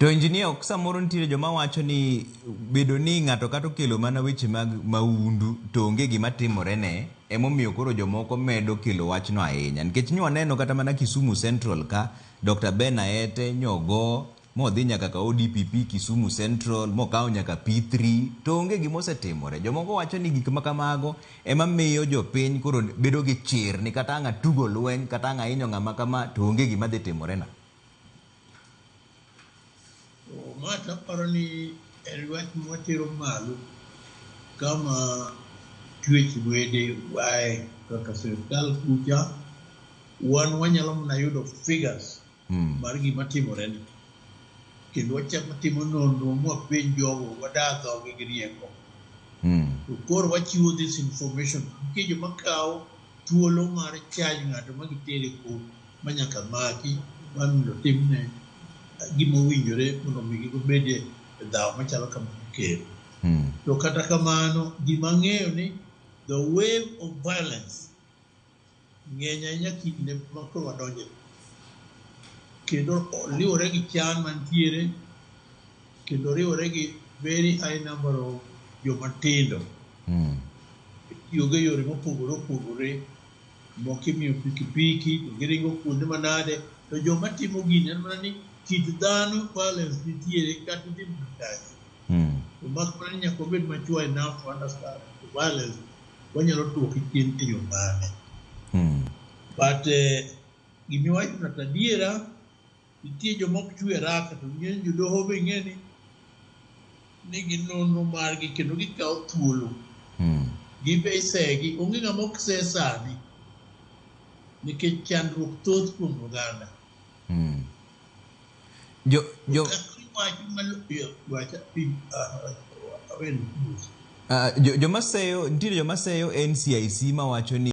To engineer ok samoro nitiere joma wacho ni bedo ni ng'ato kata okelo mana weche mag maundu to onge gima timore ne emomiyo koro jomoko medo kelo wachno ahinya nikech nyaneno kata mana Kisumu Central ka Dr. Ben Aete nyogo modhi nyaka ka ODPP Kisumu Central mokawo nyaka P3 to onge gima osetimore. Jomoko wacho ni gik makamago ema miyo jopiny koro bedo gi chir ni kata ng'a tugo lweny kata ng'a hinyo ng'ama kama to onge gima dhi timore na. Mata paro ni wach motero malo kama twech wede wae kaka sirkal kucha wan wanyalo mana yudo figures mar gima timore ni kendo wachako timo nonro mwapenj jogo wadak dhoge gi rieko to koro wachiwo this information nikech joma kawo thuolo mar charge ng'ato ma gitere ko manyaka maki mamiyo timne gima owinjore mondo mi gibede dhaw machalo kama kero. To kata kamano gima ng'eyo ni the wave of violence ng'eny ahinya kinde ma koro wadonje kendo riwore gi chan mantiere kendo riwore gi very high number of joma tindo tiyogo yore mopogore opogore moko imiyo pikipiki to giringo kuonde manade to joma timo gini en mana ni kit dhano violence nitiere kata dhi makachi to mak mana nyaka obed mature enough to understand violence wanyalo duoke chien e yo mane but gimiwacho na tadiera nitie jomok chwe raka to ng'eny jodoho be ng'eni ni ginonro margi kendo gikawo thuolo gibe isegi onge ng'ama ok se sani nikech chandruok thoth kuom oganda joma seyo nitiere joma seyo NCIC ma wacho ni